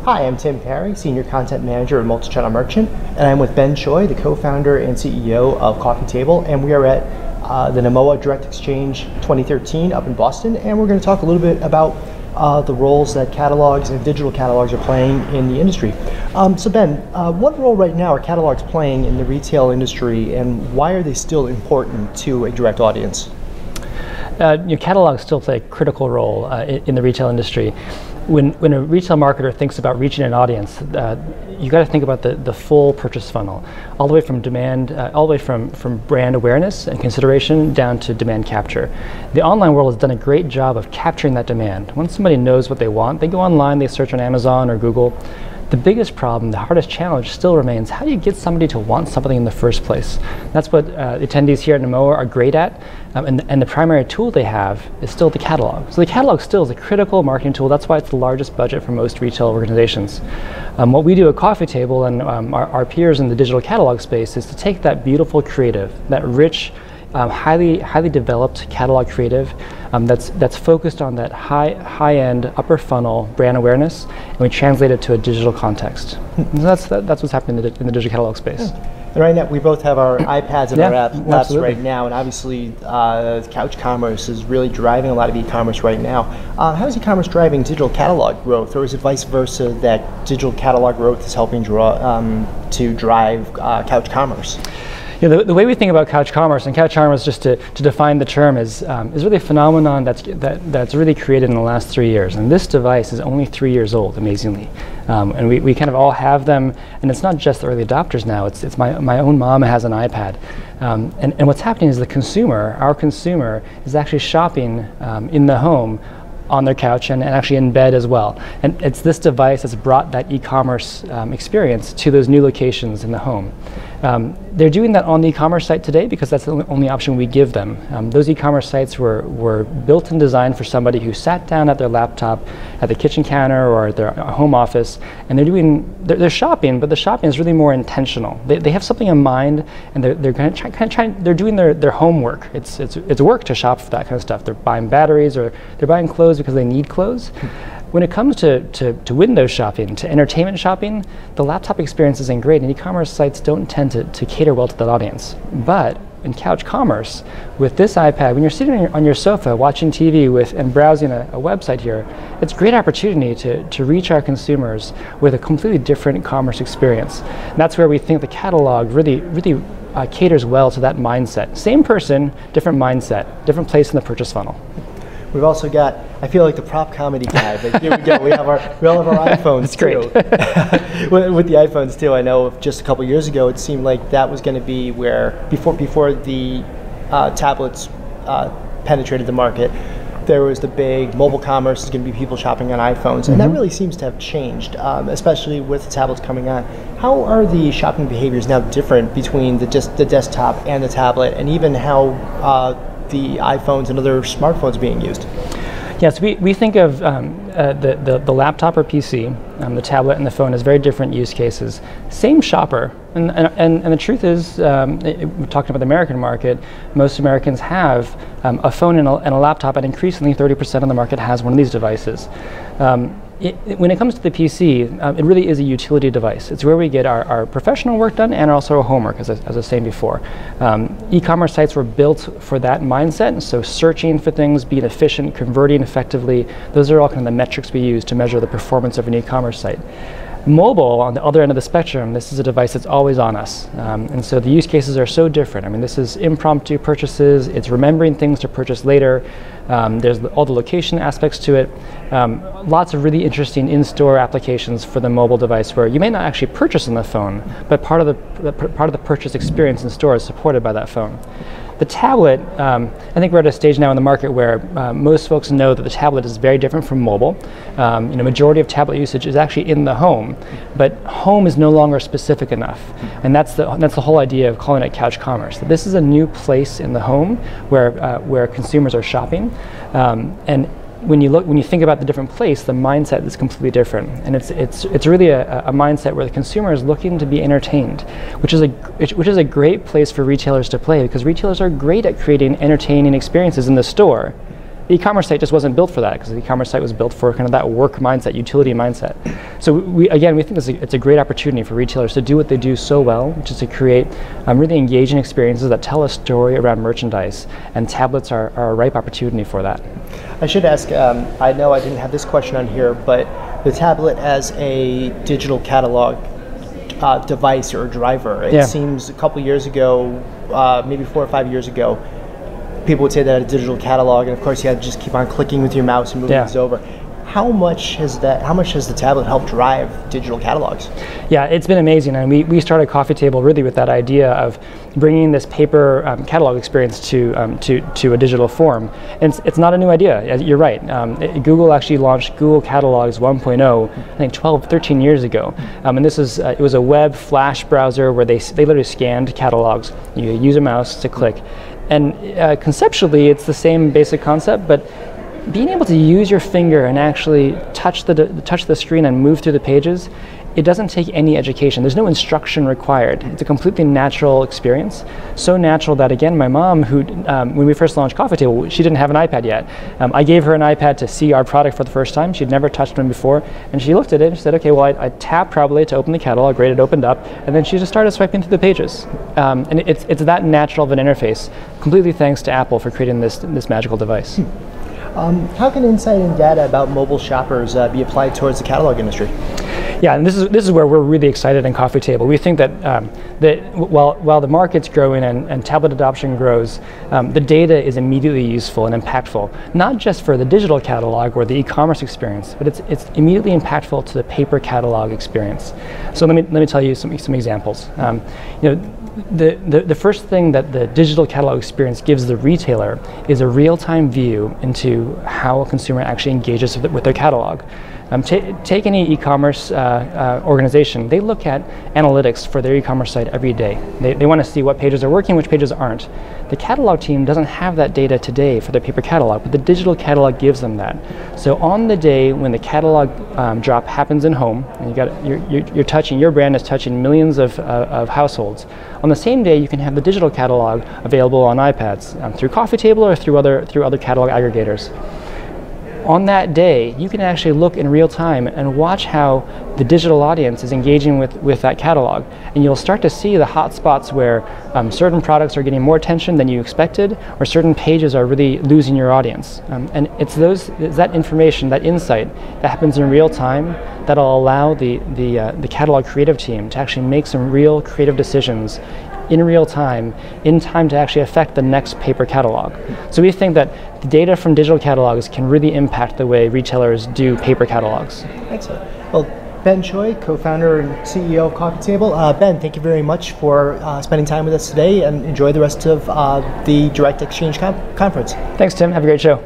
Hi, I'm Tim Parry, Senior Content Manager at Multichannel Merchant, and I'm with Ben Choi, the co-founder and CEO of Coffee Table, and we are at the NAMOA Direct Exchange 2013 up in Boston, and we're going to talk a little bit about the roles that catalogs and digital catalogs are playing in the industry. So Ben, what role right now are catalogs playing in the retail industry, and why are they still important to a direct audience? Catalogs still play a critical role in the retail industry. When a retail marketer thinks about reaching an audience, you got to think about the full purchase funnel, all the way from demand, all the way from brand awareness and consideration down to demand capture. The online world has done a great job of capturing that demand. Once somebody knows what they want, they go online, they search on Amazon or Google. The biggest problem, the hardest challenge still remains, how do you get somebody to want something in the first place? That's what attendees here at NAMOA are great at, and the primary tool they have is still the catalog. So the catalog still is a critical marketing tool. That's why it's the largest budget for most retail organizations. What we do at Coffee Table and our peers in the digital catalog space is to take that beautiful creative, that rich, highly developed catalog creative that's focused on that high-end upper funnel brand awareness, and we translate it to a digital context. That's what's happening in the digital catalog space. Yeah. And right now we both have our iPads and our apps right now, and obviously couch commerce is really driving a lot of e-commerce right now. How is e-commerce driving digital catalog growth, or is it vice versa that digital catalog growth is helping to drive couch commerce? The way we think about couch commerce, and couch commerce, just to define the term, is really a phenomenon that's really created in the last 3 years. And this device is only 3 years old, amazingly. And we kind of all have them, and it's not just the early adopters now. It's my own mom has an iPad. And what's happening is our consumer, is actually shopping in the home, on their couch, and actually in bed as well. And it's this device that's brought that e-commerce experience to those new locations in the home. They're doing that on the e-commerce site today because that's the only option we give them. Those e-commerce sites were built and designed for somebody who sat down at their laptop at the kitchen counter or at their home office, and they're shopping, but the shopping is really more intentional. They have something in mind, and they're doing their homework. It's work to shop for that kind of stuff. They're buying batteries, or they're buying clothes because they need clothes. When it comes to window shopping, to entertainment shopping, the laptop experience isn't great, and e-commerce sites don't tend to cater well to that audience. But in couch commerce, with this iPad, when you're sitting on your sofa watching TV and browsing a website here, it's a great opportunity to reach our consumers with a completely different commerce experience. And that's where we think the catalog really caters well to that mindset. Same person, different mindset, different place in the purchase funnel. We've also got, I feel like the prop comedy guy, but here we go. We all have our iPhones. That's great. With the iPhones too, I know just a couple years ago it seemed like that was going to be where, before the tablets penetrated the market, there was the big mobile commerce is going to be people shopping on iPhones, and that really seems to have changed, especially with the tablets coming on. How are the shopping behaviors now different between the desktop and the tablet, and even how the iPhones and other smartphones being used? Yes, we think of the laptop or PC, the tablet and the phone as very different use cases. Same shopper, and the truth is, we're talking about the American market, most Americans have a phone and a laptop, and increasingly 30% of the market has one of these devices. When it comes to the PC, it really is a utility device. It's where we get our professional work done and also our homework, as I was saying before. E-commerce sites were built for that mindset, and so searching for things, being efficient, converting effectively, those are all kind of the metrics we use to measure the performance of an e-commerce site. Mobile, on the other end of the spectrum, this is a device that's always on us. And so the use cases are so different. I mean, this is impromptu purchases, it's remembering things to purchase later, there's all the location aspects to it, lots of really interesting in-store applications for the mobile device where you may not actually purchase on the phone, but part of the purchase experience in store is supported by that phone. The tablet, I think we're at a stage now in the market where most folks know that the tablet is very different from mobile. Majority of tablet usage is actually in the home, but home is no longer specific enough, and that's the whole idea of calling it couch commerce. That this is a new place in the home where consumers are shopping, and when you think about the different place, the mindset is completely different, and it's really a mindset where the consumer is looking to be entertained, which is a great place for retailers to play, because retailers are great at creating entertaining experiences in the store, The e-commerce site just wasn't built for that, because the e-commerce site was built for kind of that work mindset, utility mindset. So we think it's a great opportunity for retailers to do what they do so well, which is to create really engaging experiences that tell a story around merchandise, and tablets are a ripe opportunity for that. I should ask, I know I didn't have this question on here, but the tablet as a digital catalog device or driver, it seems a couple years ago, maybe 4 or 5 years ago, people would say that a digital catalog, and of course you had to just keep on clicking with your mouse and moving things over. How much has the tablet helped drive digital catalogs? Yeah, it's been amazing, and we started Coffee Table really with that idea of bringing this paper catalog experience to a digital form. And it's not a new idea. You're right. Google actually launched Google Catalogs 1.0, I think 13 years ago. And this is it was a web flash browser where they literally scanned catalogs. You use a mouse to click. And conceptually, it's the same basic concept, but being able to use your finger and actually touch the screen and move through the pages, it doesn't take any education. There's no instruction required. It's a completely natural experience. So natural that, again, my mom, who when we first launched Coffee Table, she didn't have an iPad yet. I gave her an iPad to see our product for the first time. She'd never touched one before, and she looked at it and she said, okay, well, I tapped probably to open the catalog, great, it opened up, and then she just started swiping through the pages. And it's that natural of an interface, completely thanks to Apple for creating this magical device. How can insight and data about mobile shoppers be applied towards the catalog industry? Yeah, and this is where we're really excited in Coffee Table. We think that while the market's growing and tablet adoption grows, the data is immediately useful and impactful, not just for the digital catalog or the e-commerce experience, but it's immediately impactful to the paper catalog experience. So let me tell you some examples. The first thing that the digital catalog experience gives the retailer is a real-time view into how a consumer actually engages with their catalog. Take any e-commerce organization. They look at analytics for their e-commerce site every day. They want to see what pages are working, which pages aren't. The catalog team doesn't have that data today for their paper catalog, but the digital catalog gives them that. So on the day when the catalog drop happens in home, and your brand is touching millions of households, on the same day you can have the digital catalog available on iPads through Coffee Table or through other catalog aggregators. On that day, you can actually look in real time and watch how the digital audience is engaging with that catalog. And you'll start to see the hot spots where certain products are getting more attention than you expected, or certain pages are really losing your audience. And it's that information, that insight that happens in real time that'll allow the catalog creative team to actually make some real creative decisions in real time, in time to actually affect the next paper catalog. So we think that the data from digital catalogs can really impact the way retailers do paper catalogs. Excellent. Well, Ben Choi, co-founder and CEO of Coffee Table. Ben, thank you very much for spending time with us today, and enjoy the rest of the Direct Exchange conference. Thanks, Tim. Have a great show.